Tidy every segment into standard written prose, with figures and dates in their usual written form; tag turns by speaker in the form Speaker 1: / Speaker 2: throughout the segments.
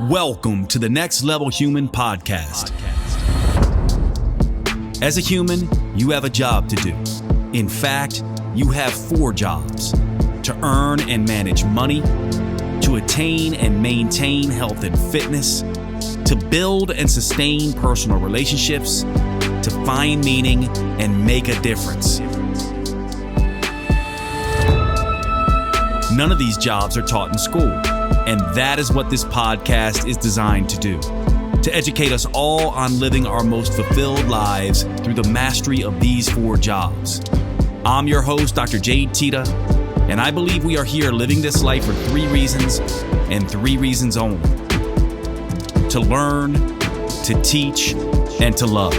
Speaker 1: Welcome to the Next Level Human podcast. As a human, you have a job to do. In fact, you have 4 jobs: to earn and manage money, to attain and maintain health and fitness, to build and sustain personal relationships, to find meaning and make a difference. None of these jobs are taught in school, and that is what this podcast is designed to do: to educate us all on living our most fulfilled lives through the mastery of these 4 jobs. I'm your host, Dr. Jade Teta, and I believe we are here living this life for 3 reasons, and 3 reasons only: to learn, to teach, and to love.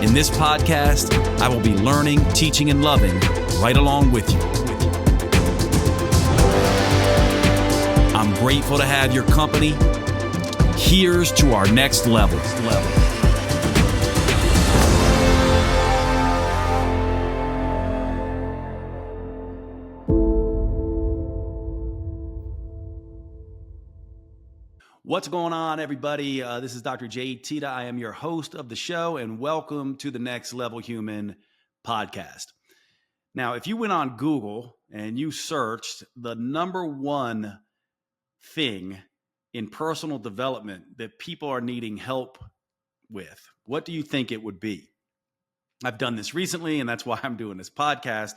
Speaker 1: In this podcast, I will be learning, teaching, and loving right along with you. I'm grateful to have your company. Here's to our next level. What's going on, everybody? This is Dr. Jade Teta. I am your host of the show, and welcome to the Next Level Human podcast. Now, if you went on Google and you searched the number 1 thing in personal development that people are needing help with, what do you think it would be? I've done this recently, and that's why I'm doing this podcast.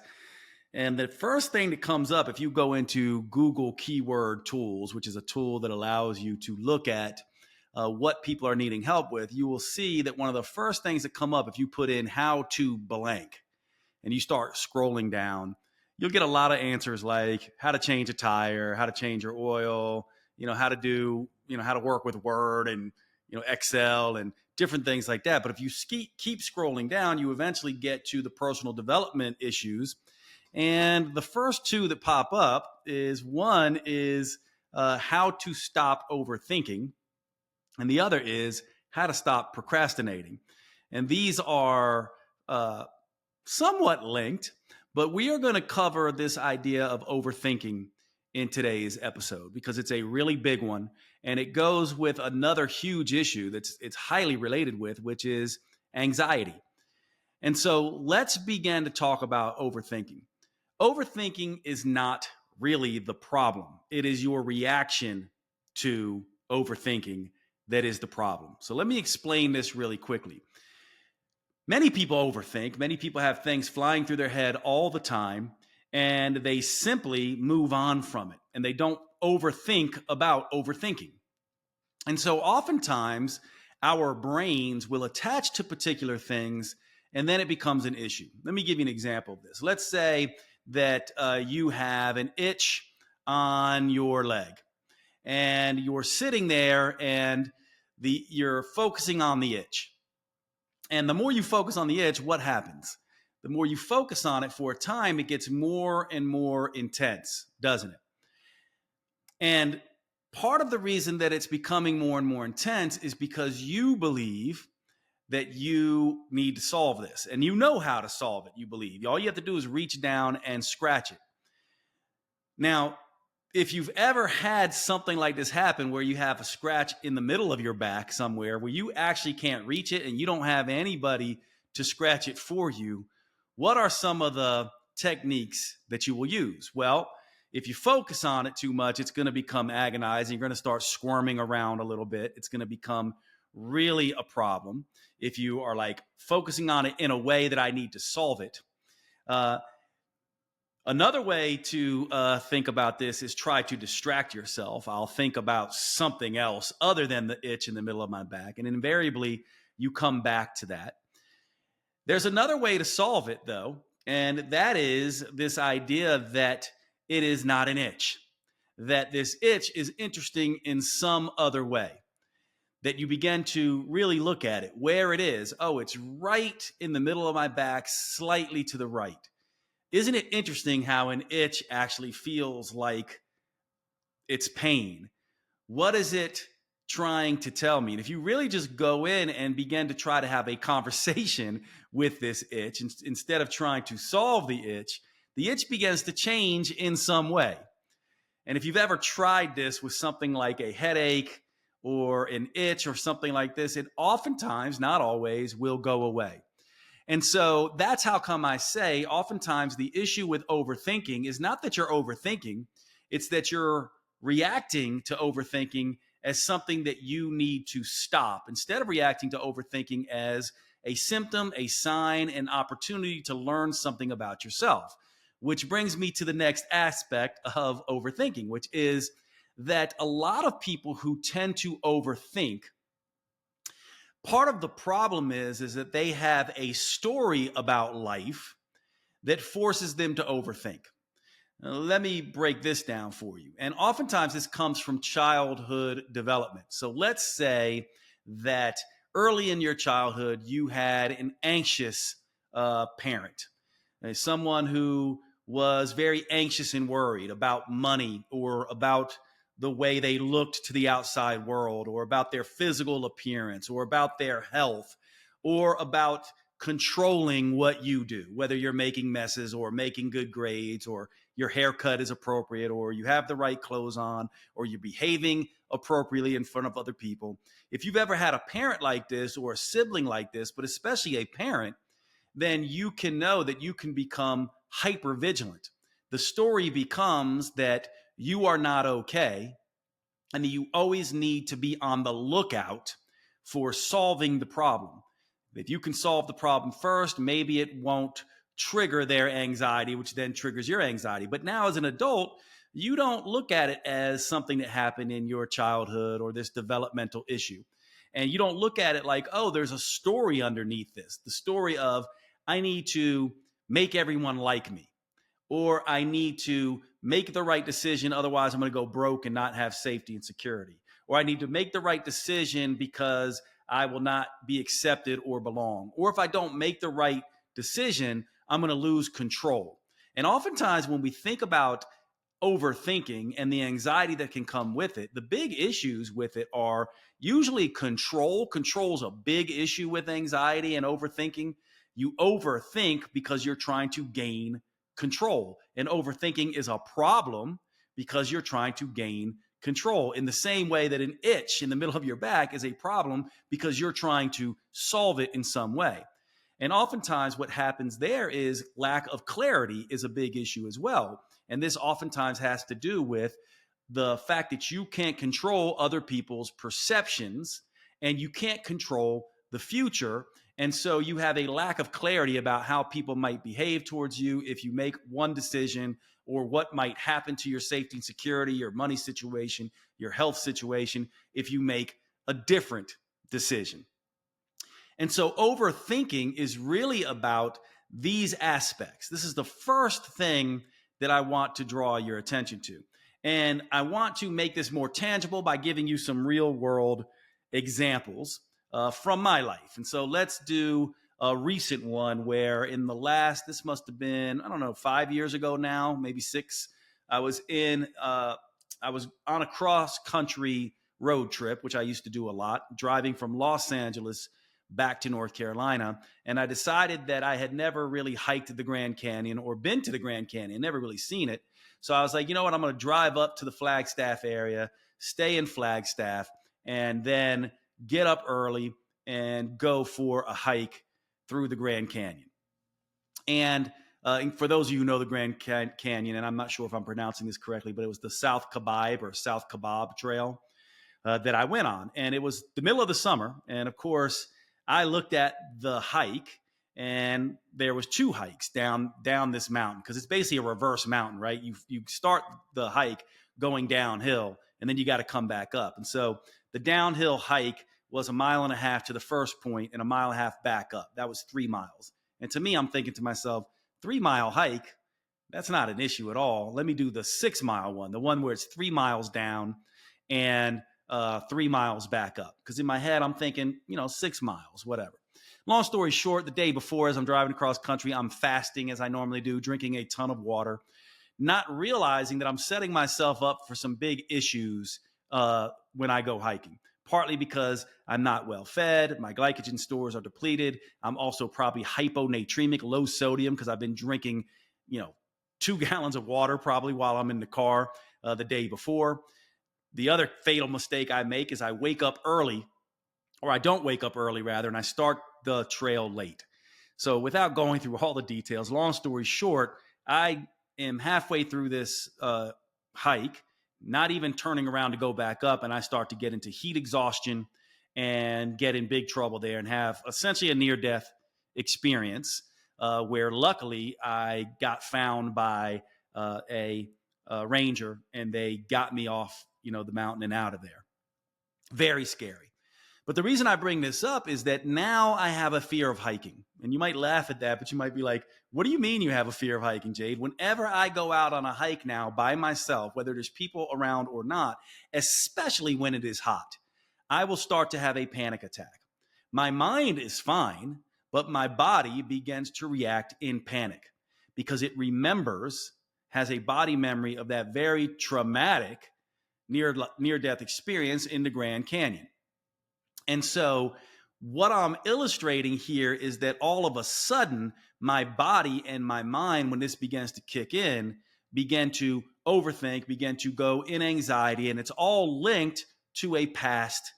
Speaker 1: And the first thing that comes up, if you go into Google Keyword Tools, which is a tool that allows you to look at what people are needing help with, you will see that one of the first things that come up, if you put in how to blank and you start scrolling down, you'll get a lot of answers like how to change a tire, how to change your oil, how to do, how to work with Word and, Excel and different things like that. But if you keep scrolling down, you eventually get to the personal development issues. And the first 2 that pop up is one is how to stop overthinking. And the other is how to stop procrastinating. And these are somewhat linked, but we are going to cover this idea of overthinking in today's episode because it's a really big one. And it goes with another huge issue it's highly related with, which is anxiety. And so let's begin to talk about overthinking. Overthinking is not really the problem. It is your reaction to overthinking that is the problem. So let me explain this really quickly. Many people overthink. Many people have things flying through their head all the time, and they simply move on from it, and they don't overthink about overthinking. And so oftentimes our brains will attach to particular things, and then it becomes an issue. Let me give you an example of this. Let's say that you have an itch on your leg, and you're sitting there and you're focusing on the itch. And the more you focus on the itch, what happens? The more you focus on it for a time, it gets more and more intense, doesn't it? And part of the reason that it's becoming more and more intense is because you believe that you need to solve this. And you know how to solve it, you believe. All you have to do is reach down and scratch it. Now, if you've ever had something like this happen where you have a scratch in the middle of your back somewhere where you actually can't reach it and you don't have anybody to scratch it for you, what are some of the techniques that you will use? Well, if you focus on it too much, it's going to become agonizing. You're going to start squirming around a little bit. It's going to become really a problem if you are focusing on it in a way that I need to solve it. Another way to think about this is try to distract yourself. I'll think about something else other than the itch in the middle of my back. And invariably, you come back to that. There's another way to solve it, though, and that is this idea that it is not an itch, that this itch is interesting in some other way, that you begin to really look at it, where it is. Oh, it's right in the middle of my back, slightly to the right. Isn't it interesting how an itch actually feels like it's pain? What is it trying to tell me? And if you really just go in and begin to try to have a conversation with this itch, instead of trying to solve the itch begins to change in some way. And if you've ever tried this with something like a headache or an itch or something like this, it oftentimes, not always, will go away. And so that's how come I say oftentimes the issue with overthinking is not that you're overthinking, it's that you're reacting to overthinking as something that you need to stop instead of reacting to overthinking as a symptom, a sign, an opportunity to learn something about yourself. Which brings me to the next aspect of overthinking, which is that a lot of people who tend to overthink, part of the problem is that they have a story about life that forces them to overthink. Now, let me break this down for you. And oftentimes this comes from childhood development. So let's say that early in your childhood, you had an anxious parent, someone who was very anxious and worried about money or about the way they looked to the outside world or about their physical appearance or about their health or about controlling what you do, whether you're making messes or making good grades or your haircut is appropriate or you have the right clothes on or you're behaving appropriately in front of other people. If you've ever had a parent like this or a sibling like this, but especially a parent, then you can know that you can become hyper vigilant. The story becomes that you are not okay and that you always need to be on the lookout for solving the problem. If you can solve the problem first, maybe it won't trigger their anxiety, which then triggers your anxiety. But now as an adult, you don't look at it as something that happened in your childhood or this developmental issue. And you don't look at it like, oh, there's a story underneath this. The story of, I need to make everyone like me, or I need to make the right decision. Otherwise, I'm going to go broke and not have safety and security. Or I need to make the right decision because I will not be accepted or belong. Or if I don't make the right decision, I'm going to lose control. And oftentimes when we think about overthinking and the anxiety that can come with it, the big issues with it are usually control. Control is a big issue with anxiety and overthinking. You overthink because you're trying to gain control. And overthinking is a problem because you're trying to gain control, in the same way that an itch in the middle of your back is a problem because you're trying to solve it in some way. And oftentimes what happens there is lack of clarity is a big issue as well. And this oftentimes has to do with the fact that you can't control other people's perceptions and you can't control the future. And so you have a lack of clarity about how people might behave towards you if you make one decision, or what might happen to your safety and security, your money situation, your health situation, if you make a different decision. And so overthinking is really about these aspects. This is the first thing that I want to draw your attention to. And I want to make this more tangible by giving you some real world examples from my life. And so let's do a recent one where in the last, this must have been, I don't know, 5 years ago now, maybe 6. I was on a cross country road trip, which I used to do a lot, driving from Los Angeles back to North Carolina. And I decided that I had never really hiked the Grand Canyon or been to the Grand Canyon, never really seen it. So I was like, you know what, I'm going to drive up to the Flagstaff area, stay in Flagstaff, and then get up early and go for a hike through the Grand Canyon. And for those of you who know the Grand Canyon, and I'm not sure if I'm pronouncing this correctly, but it was the South Kabaib Trail that I went on. And it was the middle of the summer. And of course, I looked at the hike, and there was 2 hikes down this mountain, because it's basically a reverse mountain, right? You start the hike going downhill, and then you got to come back up. And so the downhill hike was 1.5 miles to the first point and 1.5 miles back up. That was 3 miles. And to me, I'm thinking to myself, 3-mile hike, that's not an issue at all. Let me do the 6-mile one, the one where it's 3 miles down and 3 miles back up. Because in my head, I'm thinking, 6 miles, whatever. Long story short, the day before, as I'm driving across country, I'm fasting as I normally do, drinking a ton of water, not realizing that I'm setting myself up for some big issues when I go hiking. Partly because I'm not well fed, my glycogen stores are depleted. I'm also probably hyponatremic, low sodium, because I've been drinking, 2 gallons of water probably while I'm in the car. the day before. The other fatal mistake I make is I wake up early, or I don't wake up early rather, and I start the trail late. So without going through all the details, long story short, I am halfway through this hike, not even turning around to go back up, and I start to get into heat exhaustion and get in big trouble there and have essentially a near-death experience where luckily I got found by a ranger, and they got me off, the mountain and out of there. Very scary. But the reason I bring this up is that now I have a fear of hiking. And you might laugh at that, but you might be like, what do you mean you have a fear of hiking, Jade? Whenever I go out on a hike now by myself, whether there's people around or not, especially when it is hot, I will start to have a panic attack. My mind is fine, but my body begins to react in panic because it has a body memory of that very traumatic near-death experience in the Grand Canyon. And so what I'm illustrating here is that all of a sudden, my body and my mind, when this begins to kick in, begin to overthink, begin to go in anxiety, and it's all linked to a past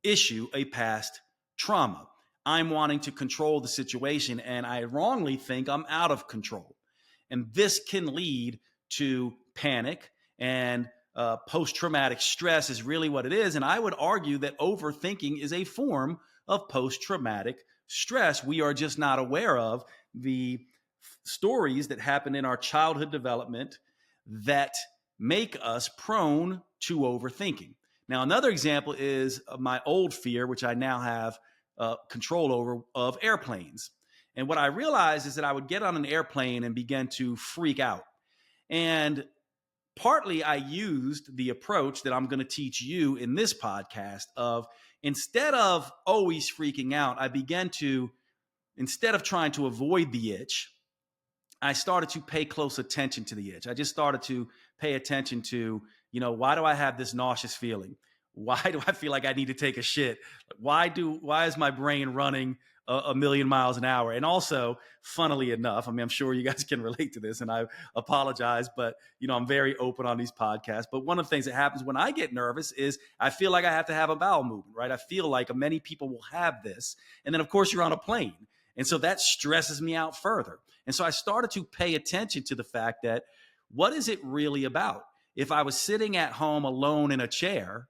Speaker 1: issue, a past trauma. I'm wanting to control the situation, and I wrongly think I'm out of control. And this can lead to panic, and post-traumatic stress is really what it is. And I would argue that overthinking is a form of post-traumatic stress. We are just not aware of the stories that happen in our childhood development that make us prone to overthinking. Now, another example is my old fear, which I now have control over, of airplanes. And what I realized is that I would get on an airplane and begin to freak out. And partly I used the approach that I'm going to teach you in this podcast of, instead of always freaking out, I began to, instead of trying to avoid the itch, I started to pay close attention to the itch. I just started to pay attention to, why do I have this nauseous feeling? Why do I feel like I need to take a shit? Why is my brain running a million miles an hour? And also, funnily enough, I'm sure you guys can relate to this, and I apologize, but I'm very open on these podcasts. But one of the things that happens when I get nervous is I feel like I have to have a bowel movement, right? I feel like many people will have this. And then of course you're on a plane. And so that stresses me out further. And so I started to pay attention to the fact that, what is it really about? If I was sitting at home alone in a chair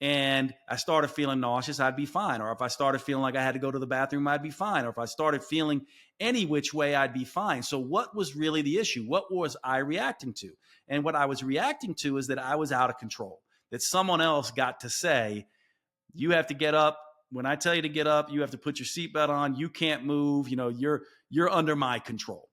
Speaker 1: and I started feeling nauseous, I'd be fine. Or if I started feeling like I had to go to the bathroom, I'd be fine. Or if I started feeling any which way, I'd be fine. So what was really the issue? What was I reacting to? And what I was reacting to is that I was out of control, that someone else got to say, you have to get up. When I tell you to get up, you have to put your seatbelt on. You can't move. You're under my control.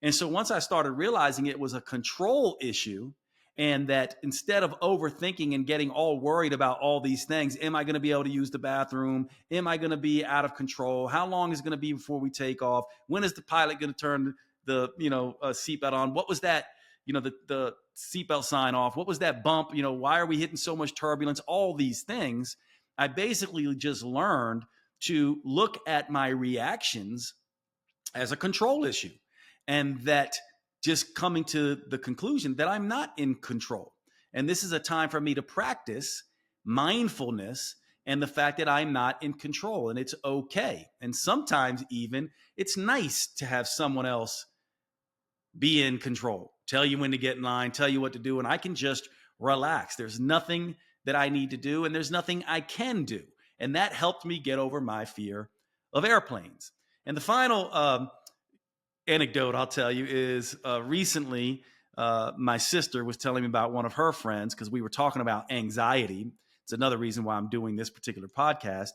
Speaker 1: And so once I started realizing it was a control issue, and that instead of overthinking and getting all worried about all these things, am I going to be able to use the bathroom? Am I going to be out of control? How long is it going to be before we take off? When is the pilot going to turn the seatbelt on? What was that? The seatbelt sign off. What was that bump? Why are we hitting so much turbulence? All these things. I basically just learned to look at my reactions as a control issue, and that just coming to the conclusion that I'm not in control. And this is a time for me to practice mindfulness and the fact that I'm not in control, and it's okay. And sometimes even it's nice to have someone else be in control, tell you when to get in line, tell you what to do, and I can just relax. There's nothing that I need to do, and there's nothing I can do. And that helped me get over my fear of airplanes. And the final anecdote I'll tell you is recently my sister was telling me about one of her friends, because we were talking about anxiety. It's another reason why I'm doing this particular podcast.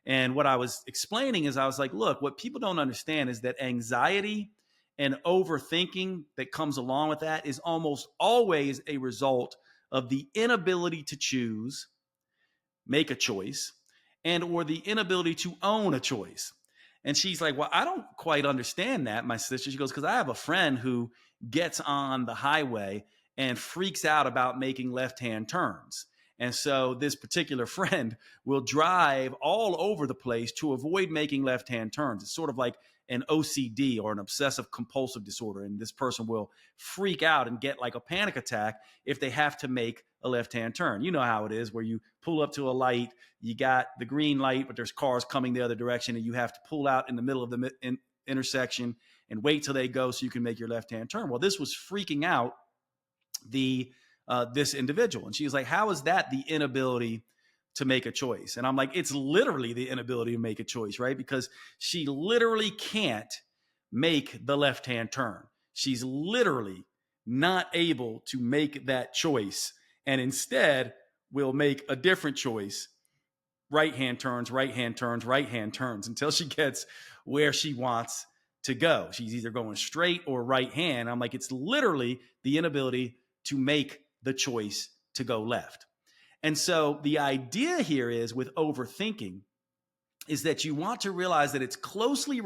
Speaker 1: And what I was explaining is I was like, look, what people don't understand is that anxiety and overthinking that comes along with that is almost always a result of the inability to choose, make a choice, and or the inability to own a choice. And she's like, well, I don't quite understand that, my sister. She goes, because I have a friend who gets on the highway and freaks out about making left-hand turns. And so this particular friend will drive all over the place to avoid making left-hand turns. It's sort of like an OCD or an obsessive compulsive disorder. And this person will freak out and get like a panic attack if they have to make a left-hand turn. You know how it is, where you pull up to a light, you got the green light, but there's cars coming the other direction, and you have to pull out in the middle of the intersection and wait till they go so you can make your left-hand turn. Well, this was freaking out this individual. And she was like, how is that the inability to make a choice? And I'm like, it's literally the inability to make a choice, right? Because she literally can't make the left-hand turn. She's literally not able to make that choice, and instead will make a different choice. Right-hand turns, right-hand turns, right-hand turns, until she gets where she wants to go. She's either going straight or right hand. I'm like, it's literally the inability to make the choice to go left. And so the idea here is, with overthinking, is that you want to realize that it's closely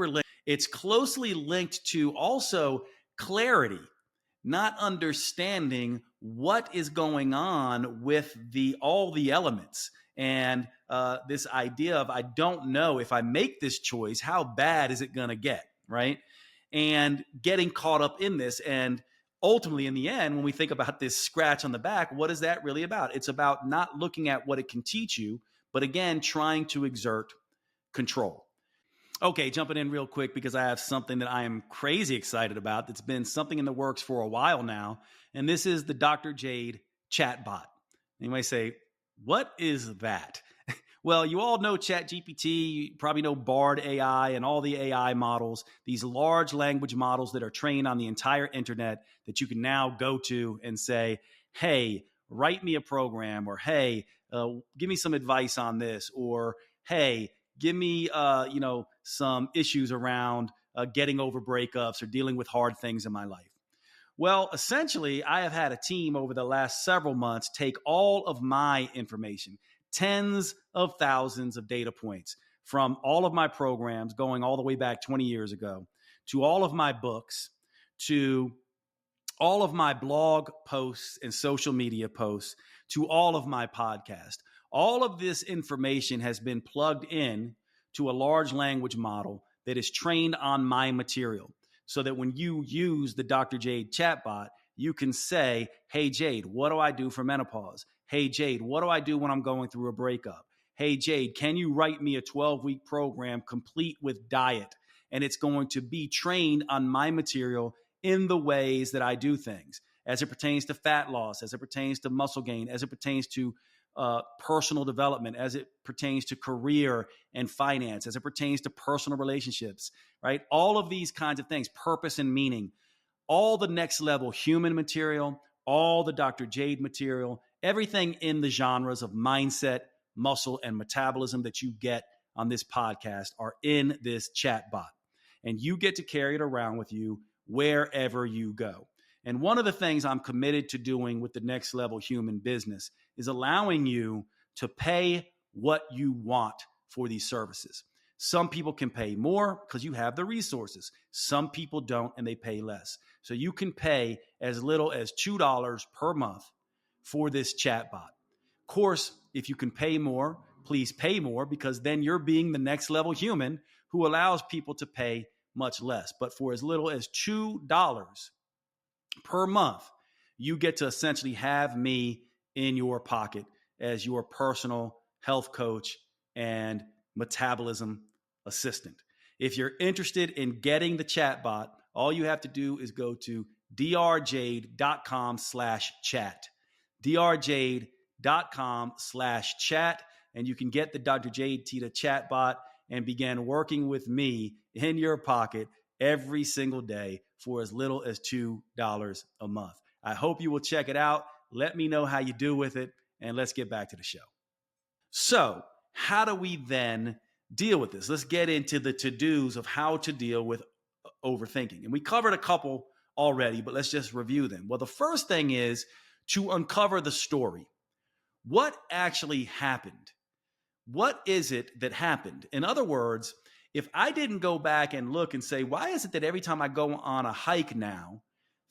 Speaker 1: linked to also clarity, not understanding what is going on with all the elements. And this idea of, I don't know, if I make this choice, how bad is it going to get, right? And getting caught up in this. And ultimately, in the end, when we think about this scratch on the back, what is that really about? It's about not looking at what it can teach you, but again, trying to exert control. Okay, jumping in real quick, because I have something that I am crazy excited about that's been something in the works for a while now, and this is the Dr. Jade Chatbot. You might say, what is that? Well, you all know ChatGPT, you probably know Bard AI and all the AI models, these large language models that are trained on the entire internet that you can now go to and say, hey, write me a program, or hey, give me some advice on this, or hey, give me some issues around getting over breakups or dealing with hard things in my life. Well, essentially, I have had a team over the last several months take all of my information, tens of thousands of data points from all of my programs going all the way back 20 years ago, to all of my books, to all of my blog posts and social media posts, to all of my podcasts. All of this information has been plugged in to a large language model that is trained on my material, so that when you use the Dr. Jade chatbot, you can say, hey, Jade, what do I do for menopause? Hey, Jade, what do I do when I'm going through a breakup? Hey, Jade, can you write me a 12-week program complete with diet? And it's going to be trained on my material in the ways that I do things, as it pertains to fat loss, as it pertains to muscle gain, as it pertains to personal development, as it pertains to career and finance, as it pertains to personal relationships, right? All of these kinds of things, purpose and meaning, all the next level human material, all the Dr. Jade material, everything in the genres of mindset, muscle, and metabolism that you get on this podcast are in this chatbot. And you get to carry it around with you wherever you go. And one of the things I'm committed to doing with the next level human business is allowing you to pay what you want for these services. Some people can pay more because you have the resources. Some people don't, and they pay less. So you can pay as little as $2 per month for this chatbot. Of course, if you can pay more, please pay more, because then you're being the next level human who allows people to pay much less. But for as little as $2 per month, you get to essentially have me in your pocket as your personal health coach and metabolism assistant. If you're interested in getting the chatbot, all you have to do is go to drjade.com/chat, drjade.com/chat, and you can get the Dr. Jade Teta chatbot and begin working with me in your pocket every single day for as little as $2 a month. I hope you will check it out. Let me know how you do with it, and let's get back to the show. So, how do we then deal with this? Let's get into the to-dos of how to deal with overthinking. And we covered a couple already, but let's just review them. Well, the first thing is to uncover the story. What actually happened? What is it that happened? In other words, if I didn't go back and look and say, why is it that every time I go on a hike now,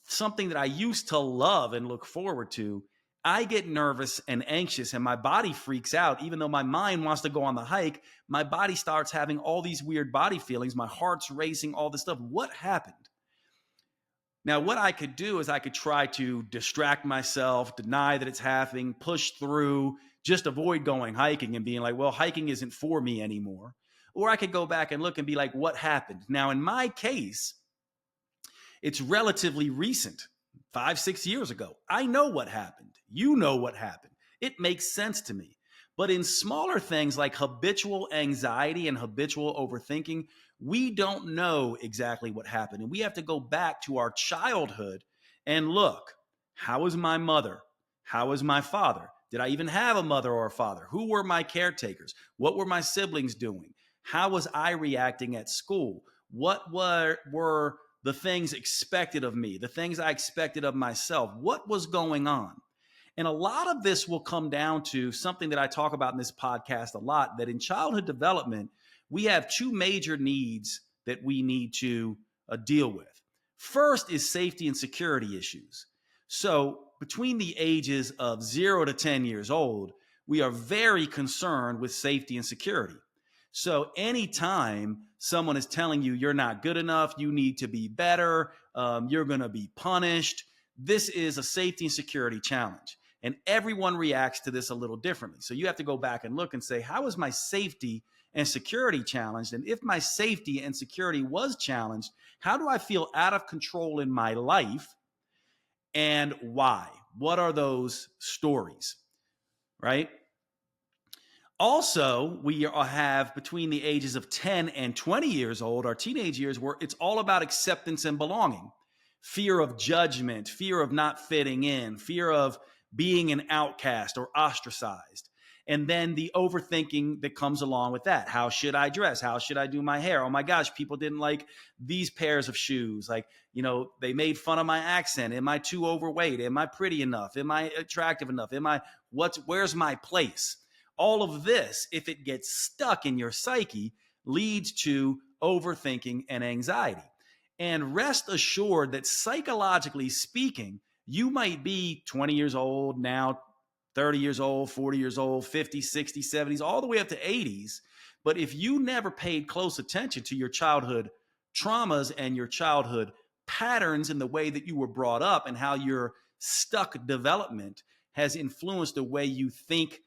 Speaker 1: something that I used to love and look forward to, I get nervous and anxious and my body freaks out. Even though my mind wants to go on the hike, my body starts having all these weird body feelings. My heart's racing, all this stuff. What happened? Now, what I could do is I could try to distract myself, deny that it's happening, push through, just avoid going hiking and being like, well, hiking isn't for me anymore. Or I could go back and look and be like, what happened? Now, in my case, it's relatively recent, 5, 6 years ago. I know what happened. You know what happened. It makes sense to me. But in smaller things like habitual anxiety and habitual overthinking, we don't know exactly what happened. And we have to go back to our childhood and look, how was my mother? How was my father? Did I even have a mother or a father? Who were my caretakers? What were my siblings doing? How was I reacting at school? What were the things expected of me, the things I expected of myself? What was going on? And a lot of this will come down to something that I talk about in this podcast a lot, that in childhood development, we have two major needs that we need to deal with. First is safety and security issues. So between the ages of 0 to 10 years old, we are very concerned with safety and security. So anytime someone is telling you you're not good enough, you need to be better, you're going to be punished, this is a safety and security challenge. And everyone reacts to this a little differently. So you have to go back and look and say, how is my safety and security challenged? And if my safety and security was challenged, how do I feel out of control in my life? And why? What are those stories, right? Also, we have between the ages of 10 and 20 years old, our teenage years, where it's all about acceptance and belonging. Fear of judgment, fear of not fitting in, fear of being an outcast or ostracized. And then the overthinking that comes along with that. How should I dress? How should I do my hair? Oh my gosh, people didn't like these pairs of shoes. Like, they made fun of my accent. Am I too overweight? Am I pretty enough? Am I attractive enough? Where's my place? All of this, if it gets stuck in your psyche, leads to overthinking and anxiety. And rest assured that psychologically speaking, you might be 20 years old now, 30 years old, 40 years old, 50, 60, 70s, all the way up to 80s. But if you never paid close attention to your childhood traumas and your childhood patterns in the way that you were brought up and how your stuck development has influenced the way you think,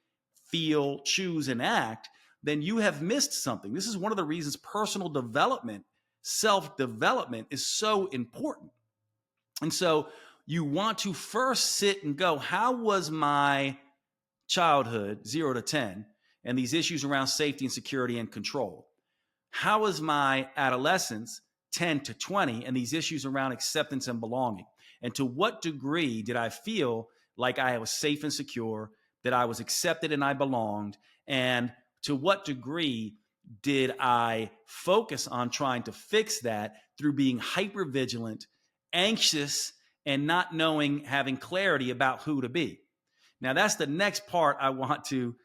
Speaker 1: feel, choose, and act, then you have missed something. This is one of the reasons personal development, self-development is so important. And so you want to first sit and go, how was my childhood, 0 to 10, and these issues around safety and security and control? How was my adolescence, 10 to 20, and these issues around acceptance and belonging? And to what degree did I feel like I was safe and secure, that I was accepted and I belonged? And to what degree did I focus on trying to fix that through being hypervigilant, anxious, and not knowing, having clarity about who to be? Now, that's the next part I want to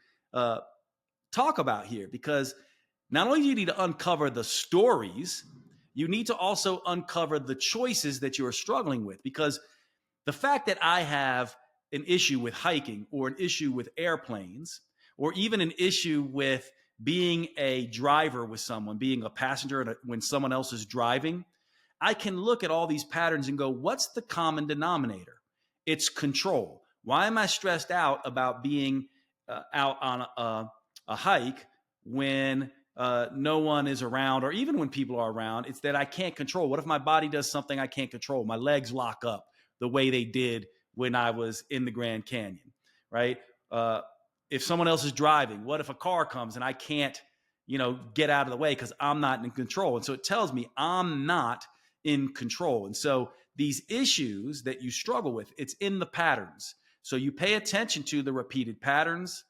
Speaker 1: talk about here, because not only do you need to uncover the stories, you need to also uncover the choices that you are struggling with. Because the fact that I have an issue with hiking, or an issue with airplanes, or even an issue with being a driver with someone, being a passenger when someone else is driving, I can look at all these patterns and go, what's the common denominator? It's control. Why am I stressed out about being out on a hike when no one is around, or even when people are around? It's that I can't control. What if my body does something I can't control? My legs lock up the way they did when I was in the Grand Canyon, right? If someone else is driving, what if a car comes and I can't, get out of the way because I'm not in control? And so it tells me I'm not in control. And so these issues that you struggle with, it's in the patterns. So you pay attention to the repeated patterns,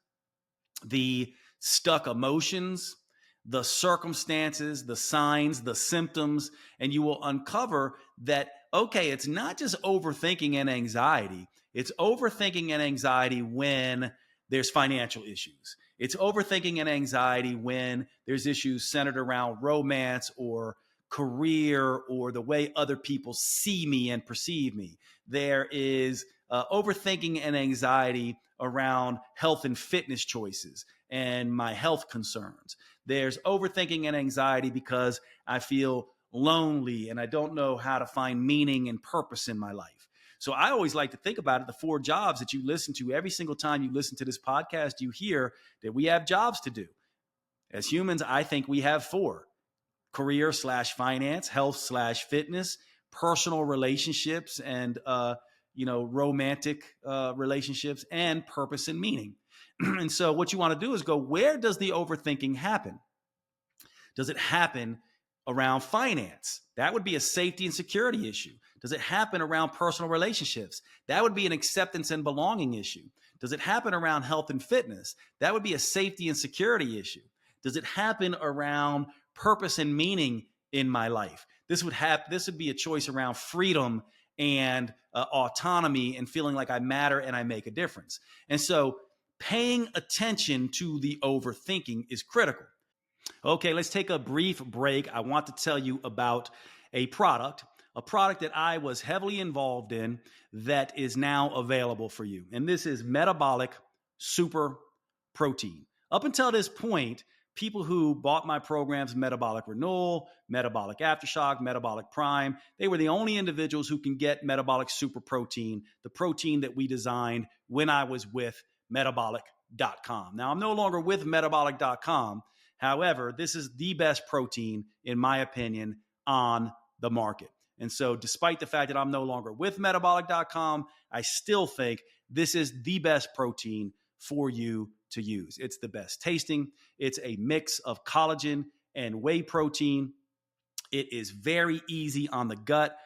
Speaker 1: the stuck emotions, the circumstances, the signs, the symptoms, and you will uncover that, okay, it's not just overthinking and anxiety. It's overthinking and anxiety when there's financial issues. It's overthinking and anxiety when there's issues centered around romance or career or the way other people see me and perceive me. There is overthinking and anxiety around health and fitness choices and my health concerns. There's overthinking and anxiety because I feel lonely and I don't know how to find meaning and purpose in my life. So I always like to think about it, the 4 jobs that you listen to. Every single time you listen to this podcast, you hear that we have jobs to do. As humans, I think we have 4: career/finance, health/fitness, personal relationships, and romantic relationships, and purpose and meaning. And so what you want to do is go, where does the overthinking happen? Does it happen around finance? That would be a safety and security issue. Does it happen around personal relationships? That would be an acceptance and belonging issue. Does it happen around health and fitness? That would be a safety and security issue. Does it happen around purpose and meaning in my life? This would be a choice around freedom and autonomy and feeling like I matter and I make a difference. And so paying attention to the overthinking is critical. Okay, let's take a brief break. I want to tell you about a product that I was heavily involved in that is now available for you. And this is Metabolic Super Protein. Up until this point, people who bought my programs, Metabolic Renewal, Metabolic Aftershock, Metabolic Prime, they were the only individuals who can get Metabolic Super Protein, the protein that we designed when I was with Metabolic.com. Now, I'm no longer with Metabolic.com. However, this is the best protein, in my opinion, on the market. And so despite the fact that I'm no longer with Metabolic.com, I still think this is the best protein for you to use. It's the best tasting. It's a mix of collagen and whey protein. It is very easy on the gut.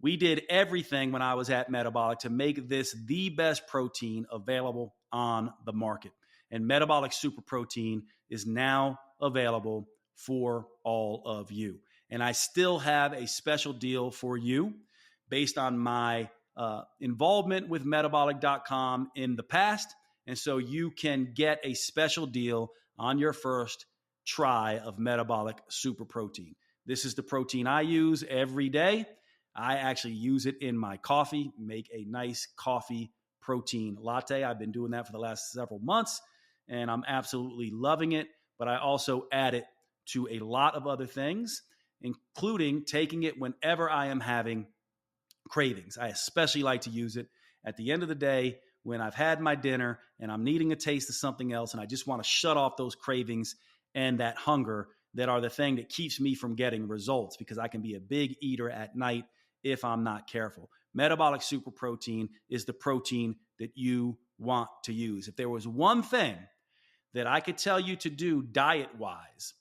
Speaker 1: We did everything when I was at Metabolic to make this the best protein available on the market. And Metabolic Super Protein is now available for all of you. And I still have a special deal for you based on my involvement with Metabolic.com in the past. And so you can get a special deal on your first try of Metabolic Super Protein. This is the protein I use every day. I actually use it in my coffee, make a nice coffee protein latte. I've been doing that for the last several months, and I'm absolutely loving it. But I also add it to a lot of other things, including taking it whenever I am having cravings. I especially like to use it at the end of the day when I've had my dinner and I'm needing a taste of something else, and I just want to shut off those cravings and that hunger that are the thing that keeps me from getting results, because I can be a big eater at night if I'm not careful. Metabolic Super Protein is the protein that you want to use. If there was one thing that I could tell you to do diet-wise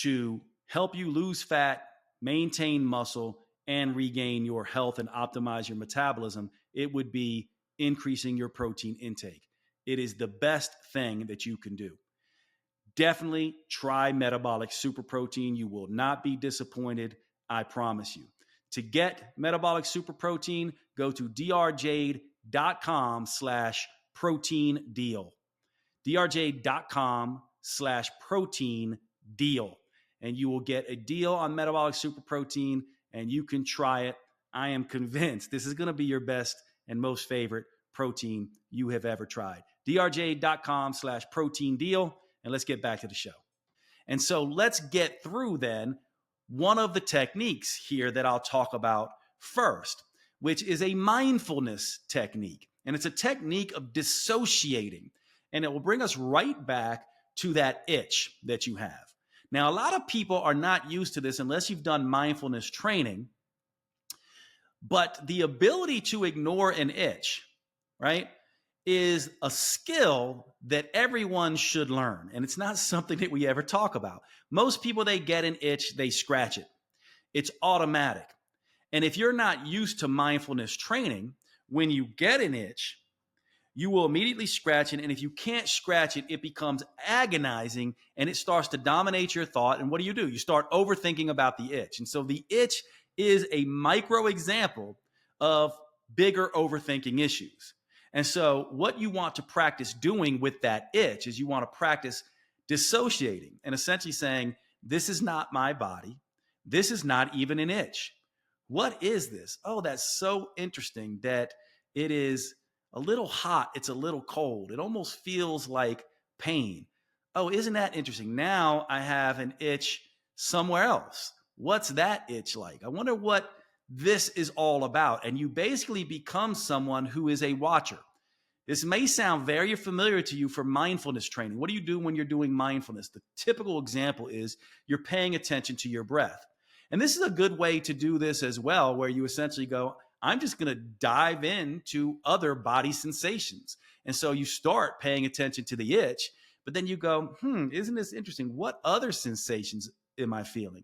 Speaker 1: to help you lose fat, maintain muscle, and regain your health and optimize your metabolism, it would be increasing your protein intake. It is the best thing that you can do. Definitely try Metabolic Super Protein. You will not be disappointed, I promise you. To get Metabolic Super Protein, go to drjade.com/protein deal. drjade.com/protein deal. And you will get a deal on Metabolic Super Protein, and you can try it. I am convinced this is going to be your best and most favorite protein you have ever tried. drjade.com/protein deal. And let's get back to the show. And so let's get through then one of the techniques here that I'll talk about first, which is a mindfulness technique. And it's a technique of dissociating. And it will bring us right back to that itch that you have. Now, a lot of people are not used to this unless you've done mindfulness training. But the ability to ignore an itch, right, is a skill that everyone should learn. And it's not something that we ever talk about. Most people, they get an itch, they scratch it. It's automatic. And if you're not used to mindfulness training, when you get an itch, you will immediately scratch it. And if you can't scratch it, it becomes agonizing and it starts to dominate your thought. And what do? You start overthinking about the itch. And so the itch is a micro example of bigger overthinking issues. And so what you want to practice doing with that itch is you want to practice dissociating and essentially saying, this is not my body. This is not even an itch. What is this? Oh, that's so interesting that it is a little hot, it's a little cold. It almost feels like pain. Oh, isn't that interesting? Now I have an itch somewhere else. What's that itch like? I wonder what this is all about. And you basically become someone who is a watcher. This may sound very familiar to you for mindfulness training. What do you do when you're doing mindfulness? The typical example is you're paying attention to your breath. And this is a good way to do this as well, where you essentially go, I'm just going to dive into other body sensations. And so you start paying attention to the itch, but then you go, isn't this interesting? What other sensations am I feeling?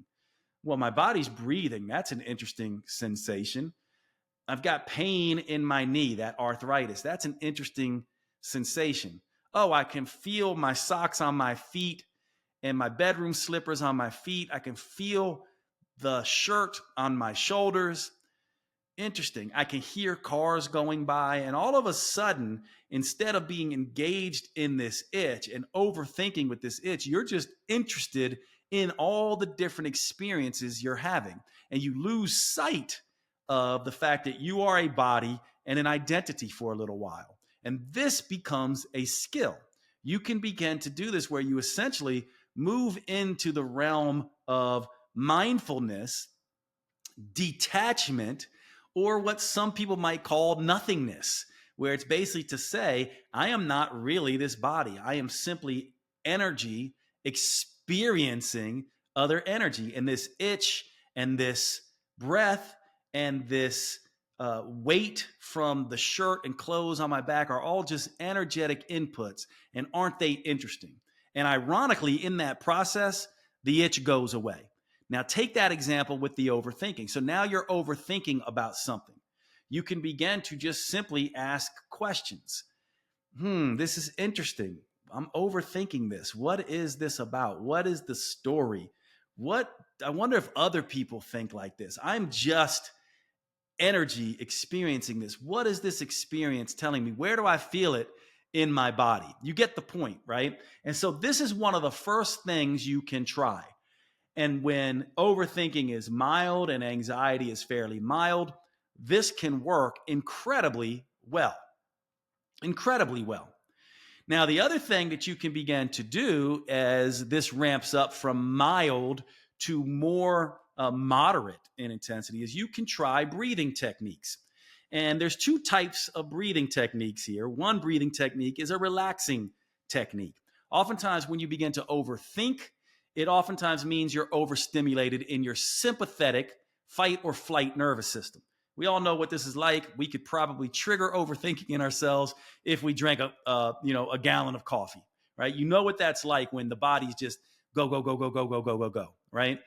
Speaker 1: Well, my body's breathing. That's an interesting sensation. I've got pain in my knee, that arthritis. That's an interesting sensation. Oh, I can feel my socks on my feet and my bedroom slippers on my feet. I can feel the shirt on my shoulders. Interesting. I can hear cars going by. And all of a sudden, instead of being engaged in this itch and overthinking with this itch, you're just interested in all the different experiences you're having. And you lose sight of the fact that you are a body and an identity for a little while. And this becomes a skill. You can begin to do this where you essentially move into the realm of mindfulness, detachment, or what some people might call nothingness, where it's basically to say, I am not really this body. I am simply energy experiencing other energy. And this itch and this breath and this weight from the shirt and clothes on my back are all just energetic inputs. And aren't they interesting? And ironically, in that process, the itch goes away. Now, take that example with the overthinking. So now you're overthinking about something. You can begin to just simply ask questions. This is interesting. I'm overthinking this. What is this about? What is the story? I wonder if other people think like this. I'm just energy experiencing this. What is this experience telling me? Where do I feel it in my body? You get the point, right? And so this is one of the first things you can try. And when overthinking is mild and anxiety is fairly mild, this can work incredibly well. Incredibly well. Now, the other thing that you can begin to do as this ramps up from mild to more moderate in intensity is you can try breathing techniques. And there's two types of breathing techniques here. One breathing technique is a relaxing technique. Oftentimes when you begin to overthink, it oftentimes means you're overstimulated in your sympathetic fight or flight nervous system. We all know what this is like. We could probably trigger overthinking in ourselves if we drank a gallon of coffee, right? You know what that's like when the body's just go, go, go, go, go, go, go, go, go, right?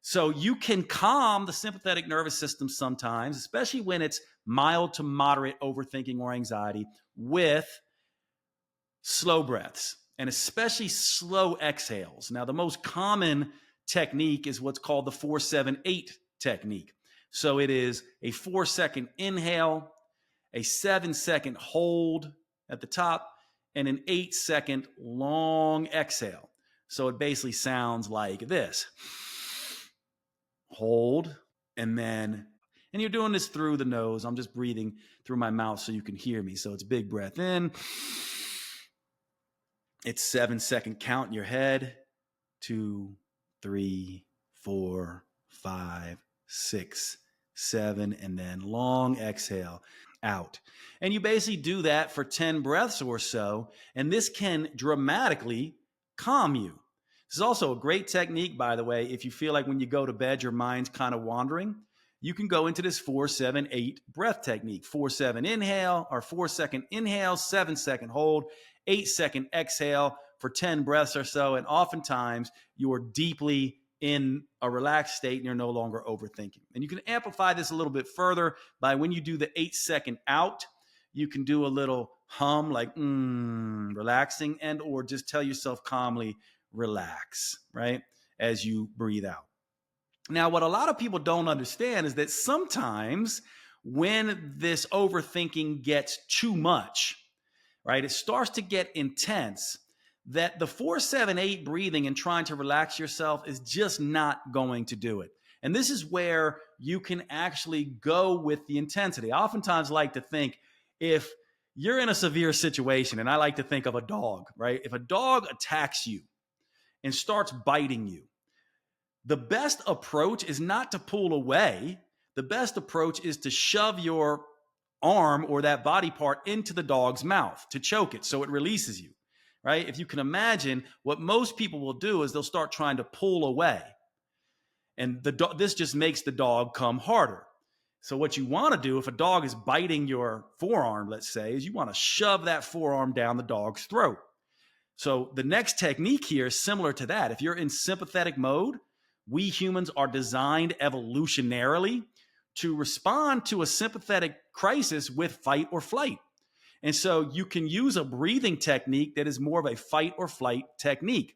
Speaker 1: So you can calm the sympathetic nervous system sometimes, especially when it's mild to moderate overthinking or anxiety, with slow breaths and especially slow exhales. Now, the most common technique is what's called the 4-7-8 technique. So it is a 4-second inhale, a 7-second hold at the top, and an 8-second long exhale. So it basically sounds like this. Hold, and you're doing this through the nose. I'm just breathing through my mouth so you can hear me. So it's big breath in. It's 7-second count in your head. 2, 3, 4, 5, 6, 7, and then long exhale out. And you basically do that for 10 breaths or so, and this can dramatically calm you. This is also a great technique, by the way, if you feel like when you go to bed, your mind's kind of wandering. You can go into this 4-7-8 breath technique. 4-7 inhale, or 4-second inhale, 7-second hold, 8-second exhale for 10 breaths or so. And oftentimes you're deeply in a relaxed state and you're no longer overthinking. And you can amplify this a little bit further by when you do the 8-second out, you can do a little hum like relaxing, and or just tell yourself calmly, relax, right? As you breathe out. Now, what a lot of people don't understand is that sometimes when this overthinking gets too much, right, it starts to get intense, that the 4-7-8 breathing and trying to relax yourself is just not going to do it. And this is where you can actually go with the intensity. I oftentimes like to think if you're in a severe situation, and I like to think of a dog, right? If a dog attacks you and starts biting you, the best approach is not to pull away. The best approach is to shove your arm or that body part into the dog's mouth to choke it so it releases you, right? If you can imagine, what most people will do is they'll start trying to pull away. And this just makes the dog come harder. So what you want to do if a dog is biting your forearm, let's say, is you want to shove that forearm down the dog's throat. So the next technique here is similar to that. If you're in sympathetic mode, we humans are designed evolutionarily to respond to a sympathetic crisis with fight or flight. And so you can use a breathing technique that is more of a fight or flight technique.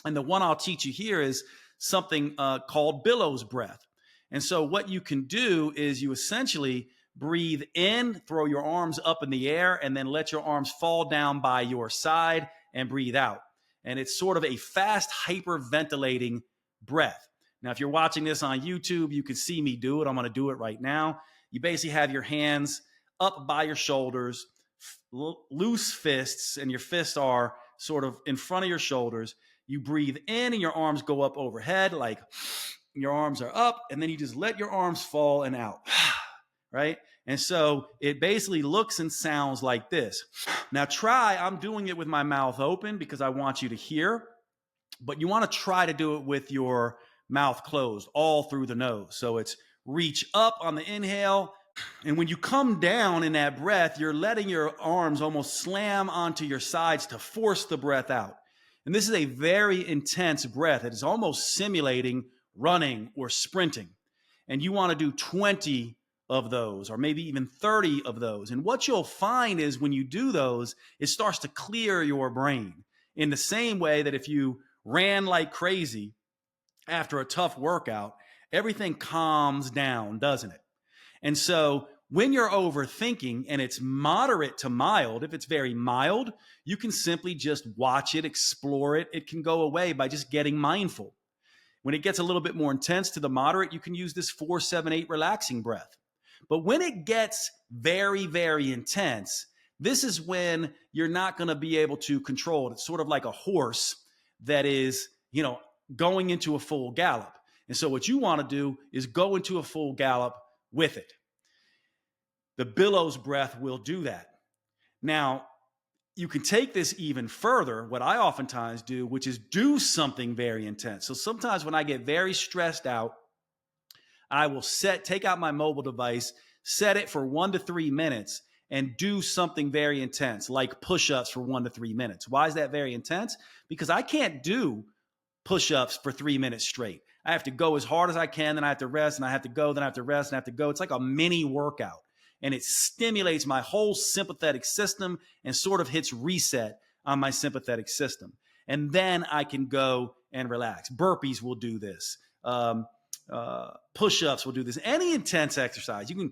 Speaker 1: And the one I'll teach you here is something called billows breath. And so what you can do is you essentially breathe in, throw your arms up in the air, and then let your arms fall down by your side and breathe out. And it's sort of a fast, hyperventilating breath. Now, if you're watching this on YouTube, you can see me do it. I'm going to do it right now. You basically have your hands up by your shoulders, loose fists, and your fists are sort of in front of your shoulders. You breathe in and your arms go up overhead, like your arms are up, and then you just let your arms fall and out, right? And so it basically looks and sounds like this. Now I'm doing it with my mouth open because I want you to hear, but you want to try to do it with your mouth closed all through the nose. So it's reach up on the inhale. And when you come down in that breath, you're letting your arms almost slam onto your sides to force the breath out. And this is a very intense breath. It is almost simulating running or sprinting. And you want to do 20 of those, or maybe even 30 of those. And what you'll find is when you do those, it starts to clear your brain in the same way that if you ran like crazy after a tough workout, everything calms down, doesn't it? And so when you're overthinking and it's moderate to mild, if it's very mild, you can simply just watch it, explore it. It can go away by just getting mindful. When it gets a little bit more intense to the moderate, you can use this 4-7-8 relaxing breath. But when it gets very, very intense, this is when you're not going to be able to control it. It's sort of like a horse that is, going into a full gallop. And so what you want to do is go into a full gallop with it. The billows breath will do that. Now, you can take this even further, what I oftentimes do, which is do something very intense. So sometimes when I get very stressed out, I will take out my mobile device, set it for 1 to 3 minutes, and do something very intense, like push-ups for 1 to 3 minutes. Why is that very intense? Because I can't do push-ups for 3 minutes straight. I have to go as hard as I can, then I have to rest, and I have to go, then I have to rest, and I have to go. It's like a mini workout. And it stimulates my whole sympathetic system and sort of hits reset on my sympathetic system. And then I can go and relax. Burpees will do this. Push-ups will do this. Any intense exercise, you can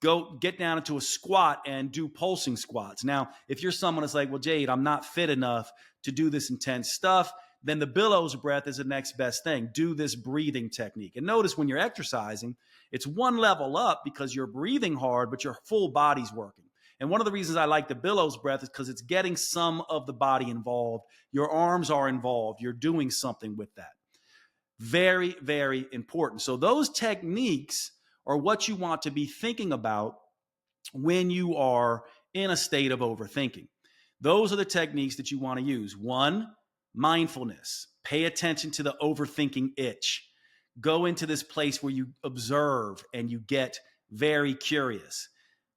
Speaker 1: go get down into a squat and do pulsing squats. Now, if you're someone that's like, well, Jade, I'm not fit enough to do this intense stuff, then the billows breath is the next best thing. Do this breathing technique. And notice when you're exercising, it's one level up because you're breathing hard, but your full body's working. And one of the reasons I like the billows breath is because it's getting some of the body involved. Your arms are involved. You're doing something with that. Very, very important. So those techniques are what you want to be thinking about when you are in a state of overthinking. Those are the techniques that you want to use. 1, mindfulness. Pay attention to the overthinking itch. Go into this place where you observe and you get very curious.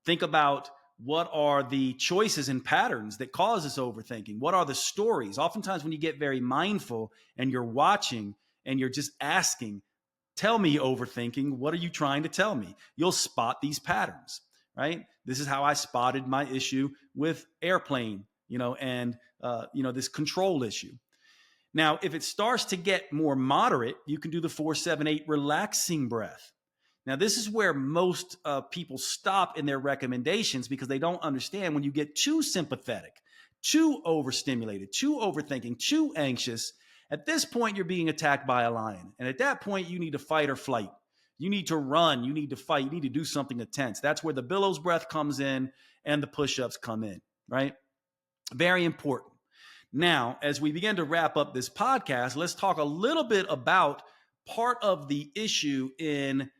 Speaker 1: Think about what are the choices and patterns that cause this overthinking? What are the stories? Oftentimes when you get very mindful and you're watching and you're just asking, tell me, overthinking, what are you trying to tell me? You'll spot these patterns, right? This is how I spotted my issue with airplane, and this control issue. Now, if it starts to get more moderate, you can do the 4-7-8 relaxing breath. Now, this is where most people stop in their recommendations because they don't understand when you get too sympathetic, too overstimulated, too overthinking, too anxious. At this point, you're being attacked by a lion. And at that point, you need to fight or flight. You need to run. You need to fight. You need to do something intense. That's where the billows breath comes in and the push-ups come in, right? Very important. Now, as we begin to wrap up this podcast, let's talk a little bit about part of the issue in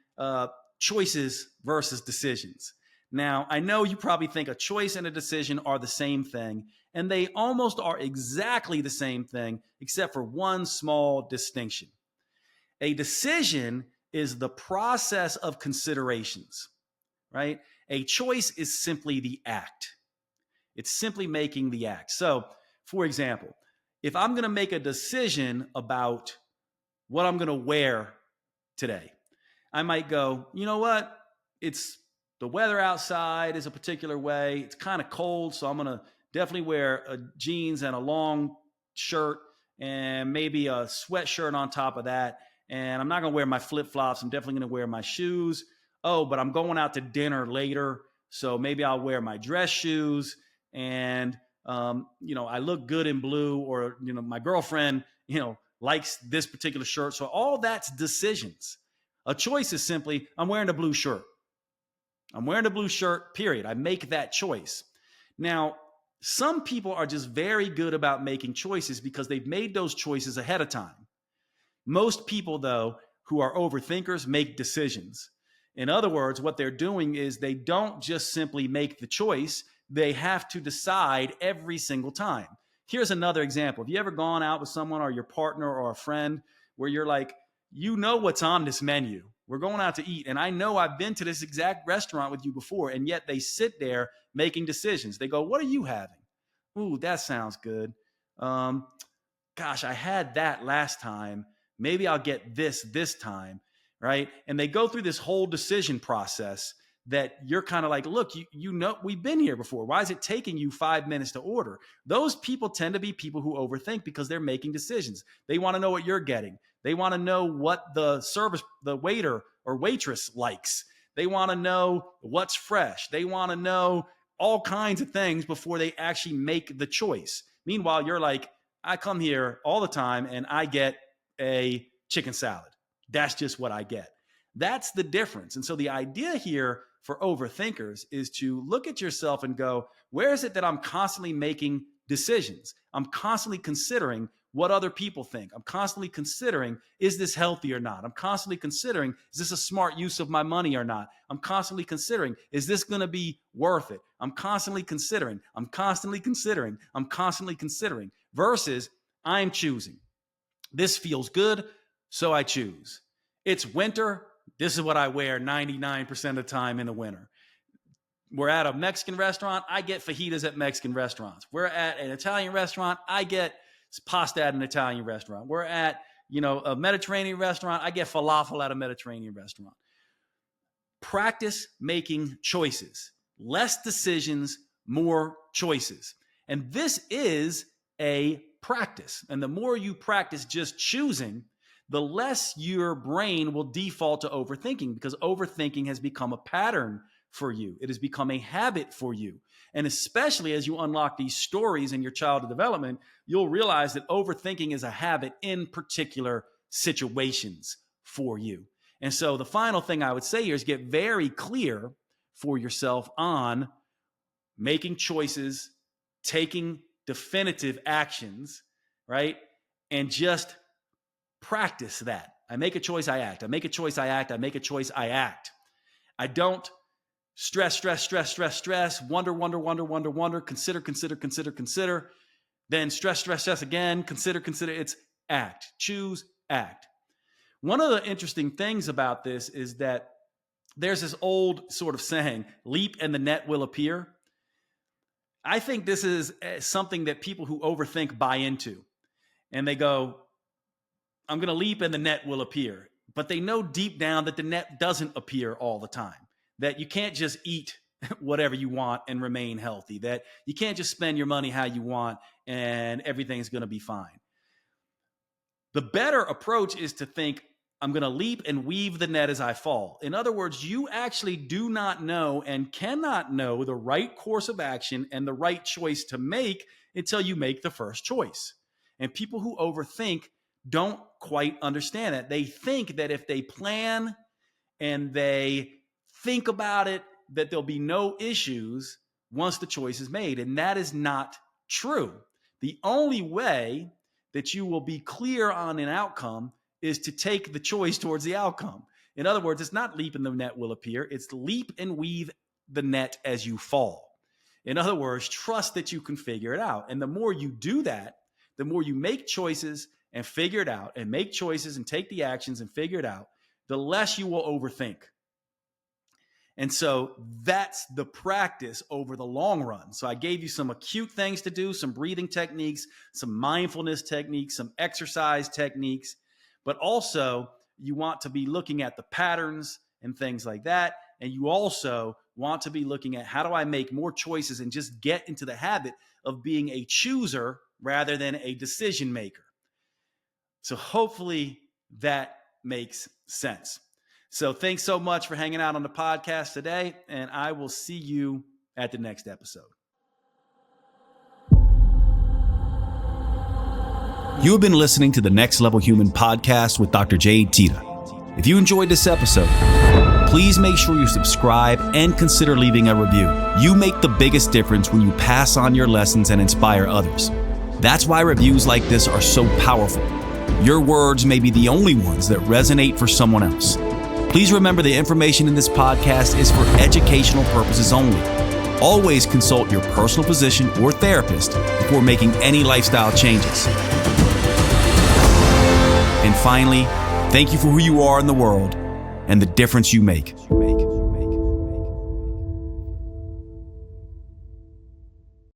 Speaker 1: choices versus decisions. Now, I know you probably think a choice and a decision are the same thing, and they almost are exactly the same thing, except for one small distinction. A decision is the process of considerations, right? A choice is simply the act. It's simply making the act. So, for example, if I'm going to make a decision about what I'm going to wear today, I might go, you know what? It's the weather outside is a particular way. It's kind of cold, so I'm going to definitely wear jeans and a long shirt and maybe a sweatshirt on top of that. And I'm not going to wear my flip-flops. I'm definitely going to wear my shoes. Oh, but I'm going out to dinner later, so maybe I'll wear my dress shoes. And, I look good in blue, or, my girlfriend, likes this particular shirt. So all that's decisions. A choice is simply, I'm wearing a blue shirt. I'm wearing a blue shirt, period. I make that choice. Now, some people are just very good about making choices because they've made those choices ahead of time. Most people, though, who are overthinkers make decisions. In other words, what they're doing is they don't just simply make the choice. They have to decide every single time. Here's another example. Have you ever gone out with someone or your partner or a friend where you're like, you know what's on this menu? We're going out to eat, and I know I've been to this exact restaurant with you before, and yet they sit there making decisions. They go, what are you having? Ooh, that sounds good. Gosh, I had that last time. Maybe I'll get this time, right? And they go through this whole decision process that you're kind of like, look, you know, we've been here before. Why is it taking you 5 minutes to order? Those people tend to be people who overthink because they're making decisions. They want to know what you're getting. They want to know what the waiter or waitress likes. They want to know what's fresh. They want to know all kinds of things before they actually make the choice. Meanwhile, you're like, I come here all the time and I get a chicken salad. That's just what I get. That's the difference. And so the idea here for overthinkers is to look at yourself and go, where is it that I'm constantly making decisions? I'm constantly considering what other people think. I'm constantly considering, is this healthy or not? I'm constantly considering, is this a smart use of my money or not? I'm constantly considering, is this going to be worth it? I'm constantly considering, versus I'm choosing. This feels good, so I choose. It's winter. This is what I wear 99% of the time in the winter. We're at a Mexican restaurant. I get fajitas at Mexican restaurants. We're at an Italian restaurant. I get pasta at an Italian restaurant. We're at, a Mediterranean restaurant. I get falafel at a Mediterranean restaurant. Practice making choices. Less decisions, more choices. And this is a practice. And the more you practice just choosing, the less your brain will default to overthinking, because overthinking has become a pattern for you. It has become a habit for you. And especially as you unlock these stories in your childhood development, you'll realize that overthinking is a habit in particular situations for you. And so the final thing I would say here is get very clear for yourself on making choices, taking definitive actions, right? And just practice that. I make a choice, I act. I make a choice, I act. I make a choice, I act. I don't stress, wonder, consider, then stress again, consider. It's act, choose, act. One of the interesting things about this is that there's this old sort of saying, leap and the net will appear. I think this is something that people who overthink buy into. And they go, I'm going to leap and the net will appear. But they know deep down that the net doesn't appear all the time, that you can't just eat whatever you want and remain healthy, that you can't just spend your money how you want and everything's going to be fine. The better approach is to think, I'm going to leap and weave the net as I fall. In other words, you actually do not know and cannot know the right course of action and the right choice to make until you make the first choice. And people who overthink don't quite understand that. They think that if they plan and they think about it, that there'll be no issues once the choice is made. And that is not true. The only way that you will be clear on an outcome is to take the choice towards the outcome. In other words, it's not leap and the net will appear. It's leap and weave the net as you fall. In other words, trust that you can figure it out. And the more you do that, the more you make choices and figure it out, and make choices and take the actions and figure it out, the less you will overthink. And so that's the practice over the long run. So I gave you some acute things to do, some breathing techniques, some mindfulness techniques, some exercise techniques, but also you want to be looking at the patterns and things like that. And you also want to be looking at, how do I make more choices and just get into the habit of being a chooser rather than a decision maker. So hopefully that makes sense. So thanks so much for hanging out on the podcast today, and I will see you at the next episode. You have been listening to the Next Level Human podcast with Dr. Jade Teta. If you enjoyed this episode, please make sure you subscribe and consider leaving a review. You make the biggest difference when you pass on your lessons and inspire others. That's why reviews like this are so powerful. Your words may be the only ones that resonate for someone else. Please remember, the information in this podcast is for educational purposes only. Always consult your personal physician or therapist before making any lifestyle changes. And finally, thank you for who you are in the world and the difference you make.